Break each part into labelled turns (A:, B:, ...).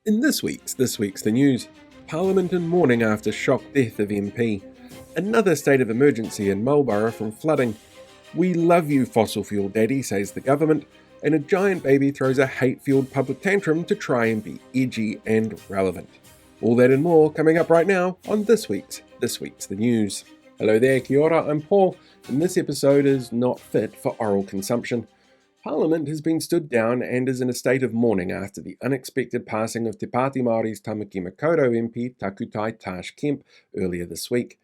A: In this week's the news, Parliament in mourning after shock death of MP, another state of emergency in Marlborough from flooding, we love you fossil fuel daddy, says the government, and a giant baby throws a hate-fueled public tantrum to try and be edgy and relevant. All that and more coming up right now on this week's the news. Hello there, kia ora, I'm Paul, and this episode is not fit for oral consumption. Parliament has been stood down and is in a state of mourning after the unexpected passing of Te Pāti Māori's Tamaki Makaurau MP Takutai Tash Kemp earlier this week.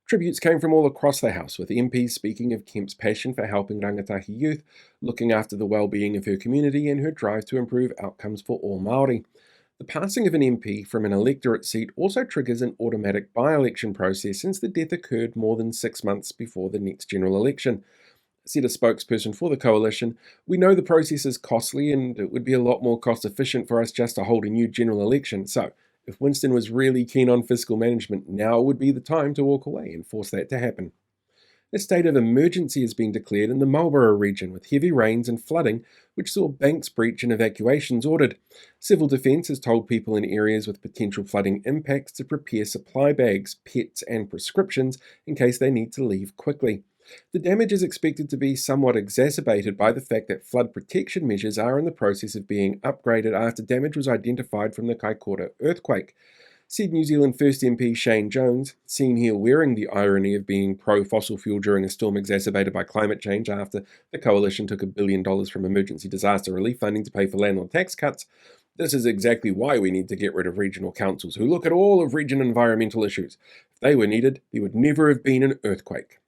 A: Tributes came from all across the House, with MPs speaking of Kemp's passion for helping rangatahi youth, looking after the well-being of her community and her drive to improve outcomes for all Māori. The passing of an MP from an electorate seat also triggers an automatic by-election process since the death occurred more than 6 months before the next general election. Said a spokesperson for the coalition, "We know the process is costly and it would be a lot more cost efficient for us just to hold a new general election, so if Winston was really keen on fiscal management, now would be the time to walk away and force that to happen." A state of emergency has been declared in the Marlborough region with heavy rains and flooding, which saw banks breach and evacuations ordered. Civil Defence has told people in areas with potential flooding impacts to prepare supply bags, pets and prescriptions in case they need to leave quickly. The damage is expected to be somewhat exacerbated by the fact that flood protection measures are in the process of being upgraded after damage was identified from the Kaikoura earthquake. Said New Zealand First MP Shane Jones, seen here wearing the irony of being pro-fossil fuel during a storm exacerbated by climate change after the coalition took $1 billion from emergency disaster relief funding to pay for landlord tax cuts. "This is exactly why we need to get rid of regional councils who look at all of region environmental issues. If they were needed, there would never have been an earthquake."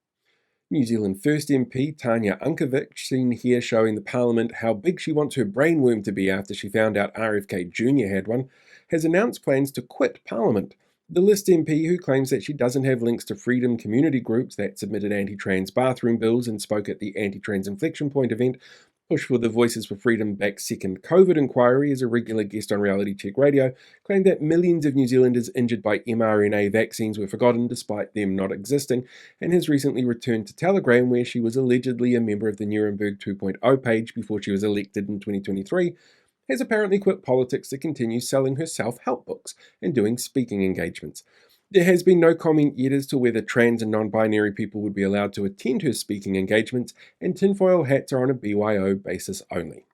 A: New Zealand First MP Tanya Unkovic, seen here showing the Parliament how big she wants her brainworm to be after she found out RFK Jr. had one, has announced plans to quit Parliament. The List MP, who claims that she doesn't have links to freedom community groups that submitted anti-trans bathroom bills and spoke at the anti-trans inflection point event, pushed for the Voices for Freedom-backed second COVID inquiry as a regular guest on Reality Check Radio, claimed that millions of New Zealanders injured by mRNA vaccines were forgotten despite them not existing, and has recently returned to Telegram where she was allegedly a member of the Nuremberg 2.0 page before she was elected in 2023, has apparently quit politics to continue selling her self-help books and doing speaking engagements. There has been no comment yet as to whether trans and non-binary people would be allowed to attend her speaking engagements, and tinfoil hats are on a BYO basis only.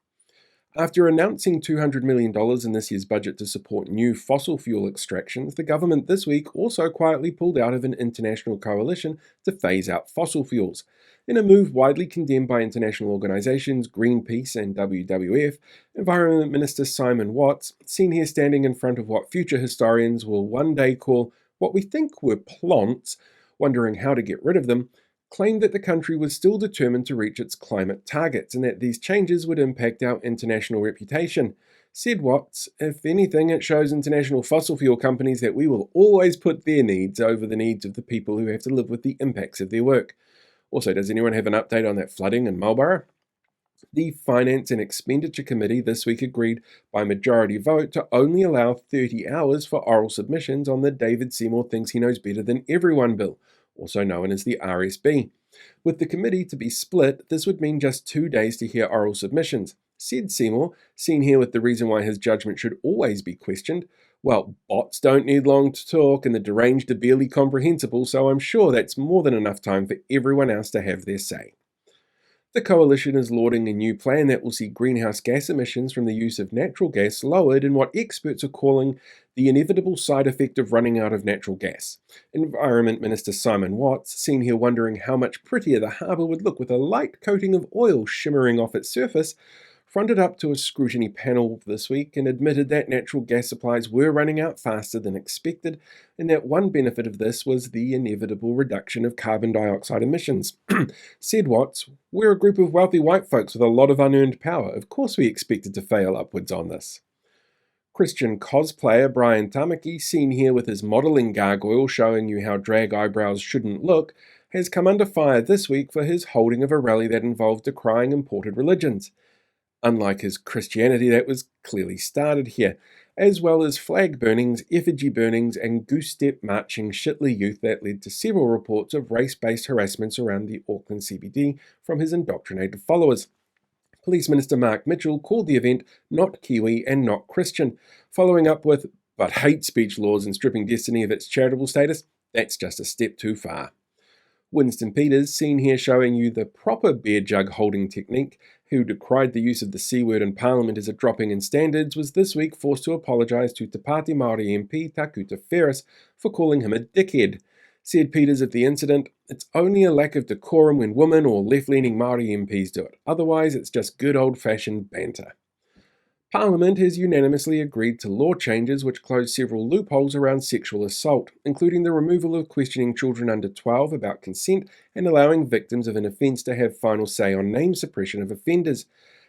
A: After announcing $200 million in this year's budget to support new fossil fuel extractions, the government this week also quietly pulled out of an international coalition to phase out fossil fuels. In a move widely condemned by international organisations, Greenpeace and WWF, Environment Minister Simon Watts, seen here standing in front of what future historians will one day call what we think were plants, wondering how to get rid of them, claimed that the country was still determined to reach its climate targets and that these changes would impact our international reputation. Said Watts, "If anything, it shows international fossil fuel companies that we will always put their needs over the needs of the people who have to live with the impacts of their work." Also, does anyone have an update on that flooding in Marlborough? The Finance and Expenditure Committee this week agreed by majority vote to only allow 30 hours for oral submissions on the David Seymour Thinks He Knows Better Than Everyone bill, also known as the RSB. With the committee to be split, this would mean just 2 days to hear oral submissions. Said Seymour, seen here with the reason why his judgment should always be questioned, "Well, bots don't need long to talk and the deranged are barely comprehensible, so I'm sure that's more than enough time for everyone else to have their say." The coalition is lauding a new plan that will see greenhouse gas emissions from the use of natural gas lowered in what experts are calling the inevitable side effect of running out of natural gas. Environment Minister Simon Watts, seen here wondering how much prettier the harbour would look with a light coating of oil shimmering off its surface, fronted up to a scrutiny panel this week and admitted that natural gas supplies were running out faster than expected, and that one benefit of this was the inevitable reduction of carbon dioxide emissions. Said Watts, "We're a group of wealthy white folks with a lot of unearned power. Of course we expected to fail upwards on this." Christian cosplayer Brian Tamaki, seen here with his modelling gargoyle showing you how drag eyebrows shouldn't look, has come under fire this week for his holding of a rally that involved decrying imported religions. Unlike his Christianity that was clearly started here, as well as flag burnings, effigy burnings, and goose-step marching shitly youth that led to several reports of race-based harassments around the Auckland CBD from his indoctrinated followers. Police Minister Mark Mitchell called the event not Kiwi and not Christian, following up with, "But hate speech laws and stripping Destiny of its charitable status, that's just a step too far." Winston Peters, seen here showing you the proper beer jug holding technique, who decried the use of the C word in Parliament as a dropping in standards, was this week forced to apologise to Te Pāti Māori MP Takuta Ferris for calling him a dickhead. Said Peters of the incident, "It's only a lack of decorum when women or left-leaning Māori MPs do it. Otherwise, it's just good old-fashioned banter." Parliament has unanimously agreed to law changes which close several loopholes around sexual assault, including the removal of questioning children under 12 about consent and allowing victims of an offence to have final say on name suppression of offenders.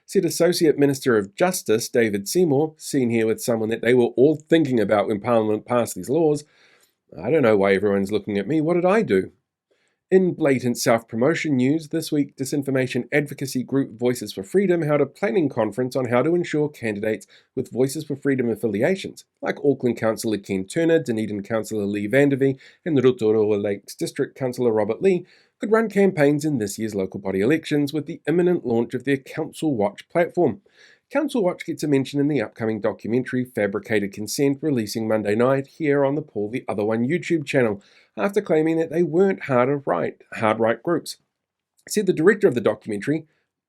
A: Said Associate Minister of Justice David Seymour, seen here with someone that they were all thinking about when Parliament passed these laws, "I don't know why everyone's looking at me, what did I do?" In blatant self-promotion news, this week disinformation advocacy group Voices for Freedom held a planning conference on how to ensure candidates with Voices for Freedom affiliations, like Auckland Councillor Ken Turner, Dunedin Councillor Lee Vandervee, and Rotorua Lakes District Councillor Robert Lee, could run campaigns in this year's local body elections with the imminent launch of their Council Watch platform. Council Watch gets a mention in the upcoming documentary Fabricated Consent, releasing Monday night here on the Paul the Other One YouTube channel, after claiming that they weren't hard right groups. Said the director of the documentary,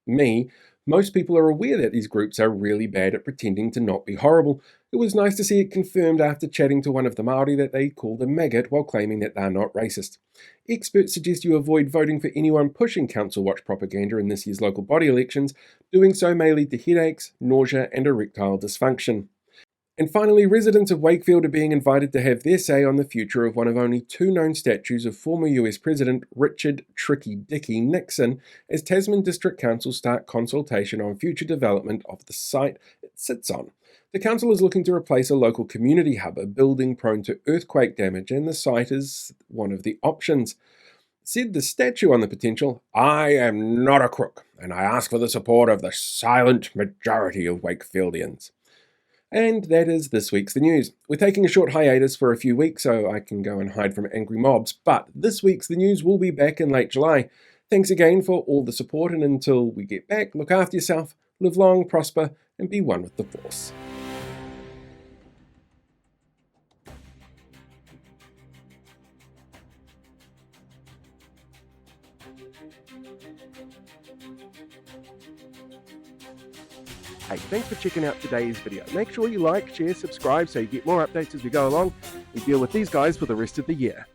A: "Me, most people are aware that these groups are really bad at pretending to not be horrible. It was nice to see it confirmed after chatting to one of the Māori that they call them maggot while claiming that they're not racist. Experts suggest you avoid voting for anyone pushing Council Watch propaganda in this year's local body elections. Doing so may lead to headaches, nausea, and erectile dysfunction." And finally, residents of Wakefield are being invited to have their say on the future of one of only two known statues of former US President Richard Tricky Dicky Nixon as Tasman District Council start consultation on future development of the site it sits on. The council is looking to replace a local community hub, a building prone to earthquake damage, and the site is one of the options. Said the statue on the potential, "I am not a crook, and I ask for the support of the silent majority of Wakefieldians." And that is this week's The News. We're taking a short hiatus for a few weeks so I can go and hide from angry mobs, but this week's The News will be back in late July. Thanks again for all the support, and until we get back, look after yourself, live long, prosper, and be one with the Force. Hey, thanks for checking out today's video. Make sure you like, share, subscribe so you get more updates as we go along. We deal with these guys for the rest of the year.